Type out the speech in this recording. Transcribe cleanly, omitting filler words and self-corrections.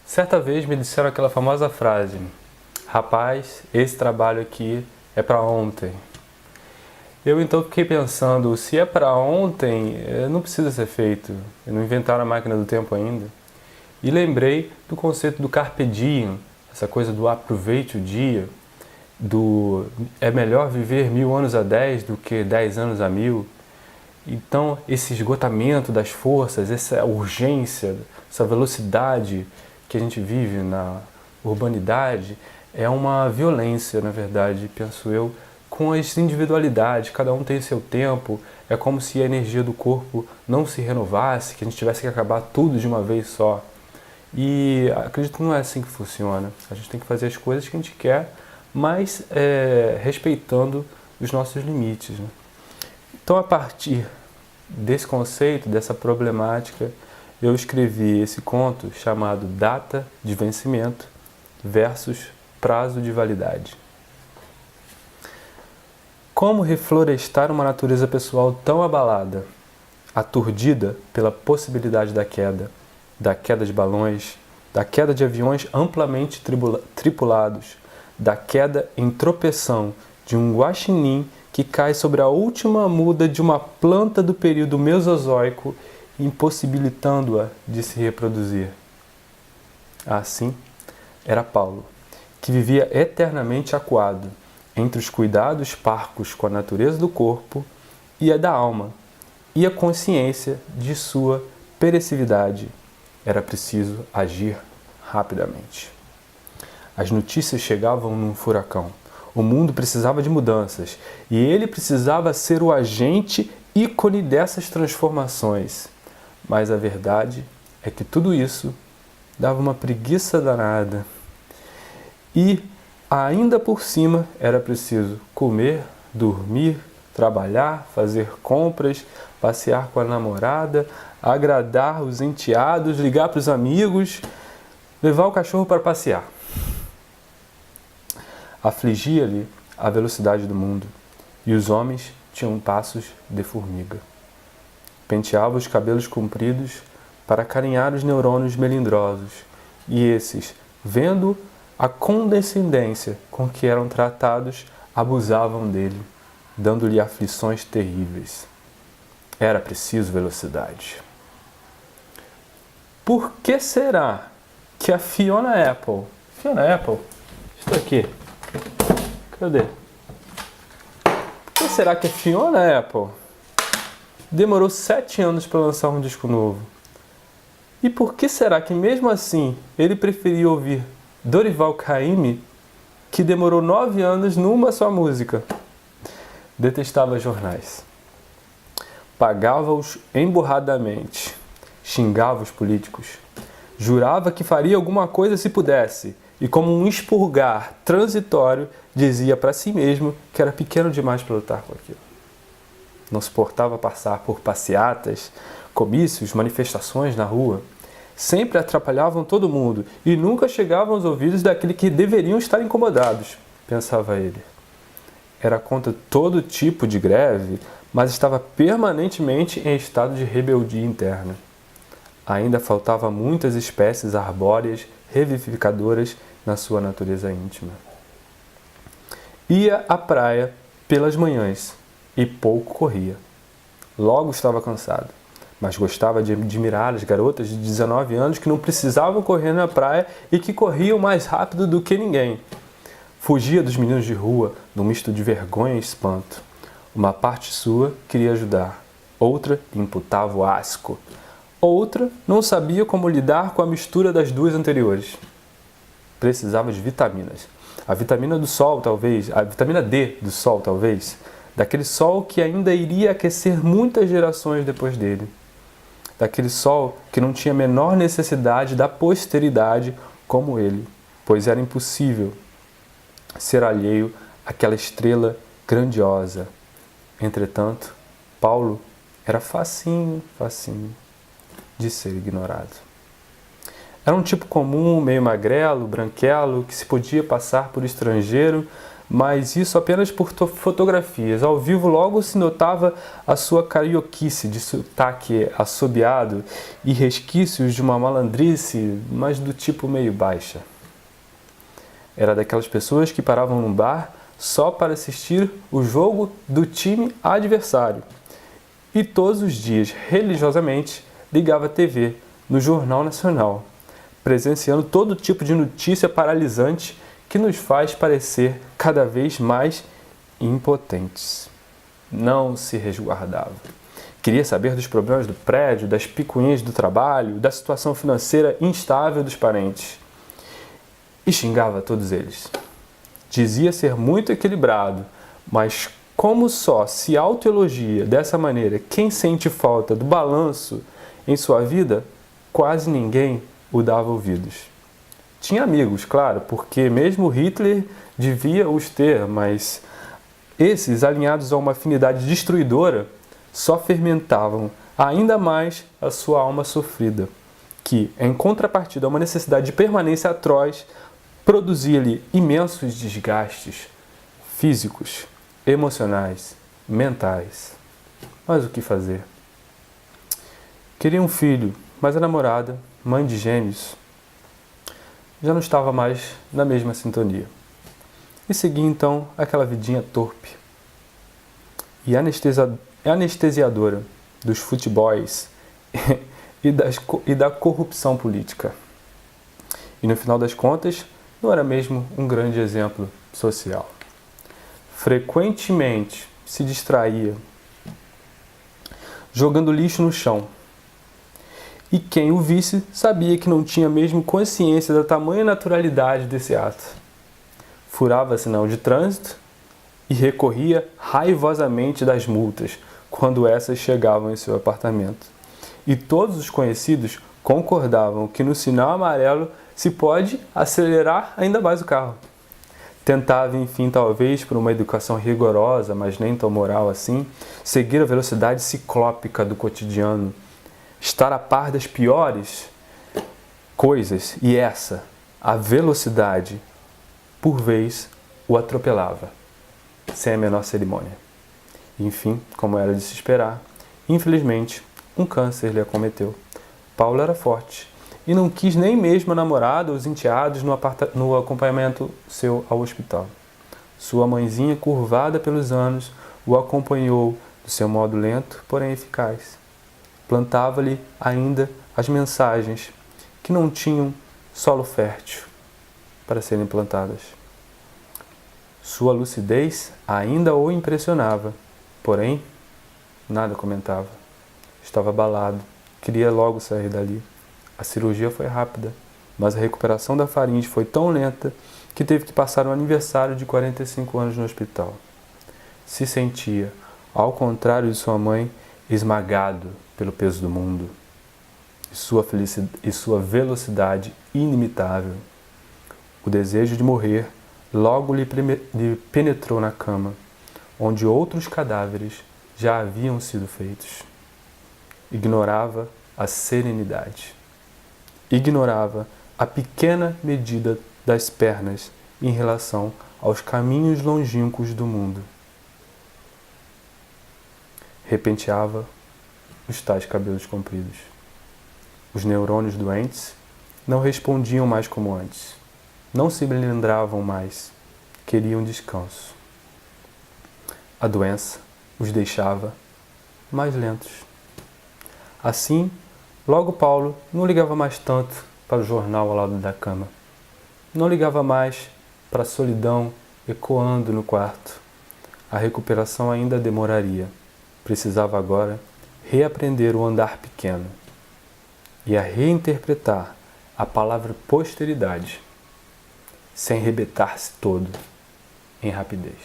Certa vez me disseram aquela famosa frase: rapaz, esse trabalho aqui é para ontem. Eu então fiquei pensando, se é para ontem, não precisa ser feito. Não inventaram a máquina do tempo ainda. E lembrei do conceito do carpe diem, essa coisa do aproveite o dia, do é melhor viver 1000 anos a 10 do que 10 anos a 1000. Então, esse esgotamento das forças, essa urgência, essa velocidade que a gente vive na urbanidade é uma violência, na verdade, penso eu, com as individualidades, cada um tem seu tempo, é como se a energia do corpo não se renovasse, que a gente tivesse que acabar tudo de uma vez só. E acredito que não é assim que funciona. A gente tem que fazer as coisas que a gente quer, mas respeitando os nossos limites, né? Então, a partir desse conceito, dessa problemática, eu escrevi esse conto chamado Data de Vencimento versus Prazo de Validade. Como reflorestar uma natureza pessoal tão abalada, aturdida pela possibilidade da queda de balões, da queda de aviões amplamente tripulados, da queda em tropeção de um guaxinim que cai sobre a última muda de uma planta do período Mesozoico, impossibilitando-a de se reproduzir. Assim, era Paulo, que vivia eternamente acuado entre os cuidados parcos com a natureza do corpo e a da alma, e a consciência de sua perecividade. Era preciso agir rapidamente. As notícias chegavam num furacão. O mundo precisava de mudanças e ele precisava ser o agente ícone dessas transformações. Mas a verdade é que tudo isso dava uma preguiça danada. E, ainda por cima, era preciso comer, dormir, trabalhar, fazer compras, passear com a namorada, agradar os enteados, ligar para os amigos, levar o cachorro para passear. Afligia-lhe a velocidade do mundo, e os homens tinham passos de formiga. Penteava os cabelos compridos para acarinhar os neurônios melindrosos, e esses, vendo a condescendência com que eram tratados, abusavam dele, dando-lhe aflições terríveis. Era preciso velocidade. Por que será que a Fiona Apple, estou aqui, cadê? Por que será que a Fiona Apple demorou 7 anos para lançar um disco novo? E por que será que mesmo assim ele preferiu ouvir Dorival Caymmi, que demorou 9 anos numa só música? Detestava jornais. Pagava-os emburradamente. Xingava os políticos. Jurava que faria alguma coisa se pudesse. E como um expurgar transitório, dizia para si mesmo que era pequeno demais para lutar com aquilo. Não suportava passar por passeatas, comícios, manifestações na rua. Sempre atrapalhavam todo mundo e nunca chegavam aos ouvidos daqueles que deveriam estar incomodados, pensava ele. Era contra todo tipo de greve, mas estava permanentemente em estado de rebeldia interna. Ainda faltava muitas espécies arbóreas revivificadoras na sua natureza íntima. Ia à praia pelas manhãs e pouco corria. Logo estava cansado, mas gostava de admirar as garotas de 19 anos que não precisavam correr na praia e que corriam mais rápido do que ninguém. Fugia dos meninos de rua, num misto de vergonha e espanto. Uma parte sua queria ajudar, outra imputava o asco. Outra não sabia como lidar com a mistura das duas anteriores. Precisava de vitaminas. A vitamina do sol, talvez, a vitamina D do sol, talvez, daquele sol que ainda iria aquecer muitas gerações depois dele. Daquele sol que não tinha a menor necessidade da posteridade como ele, pois era impossível ser alheio àquela estrela grandiosa. Entretanto, Paulo era facinho de ser ignorado. Era um tipo comum, meio magrelo, branquelo, que se podia passar por estrangeiro, mas isso apenas por fotografias. Ao vivo logo se notava a sua carioquice de sotaque assobiado e resquícios de uma malandrice, mas do tipo meio baixa. Era daquelas pessoas que paravam num bar só para assistir o jogo do time adversário. E todos os dias, religiosamente, ligava a TV no Jornal Nacional, presenciando todo tipo de notícia paralisante que nos faz parecer cada vez mais impotentes. Não se resguardava. Queria saber dos problemas do prédio, das picuinhas do trabalho, da situação financeira instável dos parentes. E xingava todos eles. Dizia ser muito equilibrado, mas como só se autoelogia dessa maneira quem sente falta do balanço em sua vida, quase ninguém o dava ouvidos. Tinha amigos, claro, porque mesmo Hitler devia os ter, mas esses, alinhados a uma afinidade destruidora, só fermentavam ainda mais a sua alma sofrida, que, em contrapartida a uma necessidade de permanência atroz, produzia-lhe imensos desgastes físicos, emocionais, mentais. Mas o que fazer? Queria um filho, mas a namorada, mãe de gêmeos, já não estava mais na mesma sintonia. E seguia então aquela vidinha torpe e anestesiadora dos futebols e da corrupção política. E no final das contas, não era mesmo um grande exemplo social. Frequentemente se distraía jogando lixo no chão. E quem o visse sabia que não tinha mesmo consciência da tamanha naturalidade desse ato. Furava sinal de trânsito e recorria raivosamente das multas quando essas chegavam em seu apartamento. E todos os conhecidos concordavam que no sinal amarelo se pode acelerar ainda mais o carro. Tentava, enfim, talvez por uma educação rigorosa, mas nem tão moral assim, seguir a velocidade ciclópica do cotidiano, estar a par das piores coisas, e essa, a velocidade, por vez, o atropelava, sem a menor cerimônia. Enfim, como era de se esperar, infelizmente, um câncer lhe acometeu. Paulo era forte e não quis nem mesmo a namorada ou os enteados no acompanhamento seu ao hospital. Sua mãezinha, curvada pelos anos, o acompanhou do seu modo lento, porém eficaz. Plantava-lhe ainda as mensagens que não tinham solo fértil para serem plantadas. Sua lucidez ainda o impressionava, porém nada comentava. Estava abalado, queria logo sair dali. A cirurgia foi rápida, mas a recuperação da faringe foi tão lenta que teve que passar um aniversário de 45 anos no hospital. Se sentia, ao contrário de sua mãe, esmagado pelo peso do mundo e sua velocidade inimitável. O desejo de morrer logo lhe penetrou na cama, onde outros cadáveres já haviam sido feitos. Ignorava a serenidade. Ignorava a pequena medida das pernas em relação aos caminhos longínquos do mundo. Repenteava os tais cabelos compridos. Os neurônios doentes não respondiam mais como antes. Não se lembravam mais. Queriam descanso. A doença os deixava mais lentos. Assim, logo Paulo não ligava mais tanto para o jornal ao lado da cama. Não ligava mais para a solidão ecoando no quarto. A recuperação ainda demoraria. Precisava agora reaprender o andar pequeno e a reinterpretar a palavra posteridade, sem rebetar-se todo em rapidez.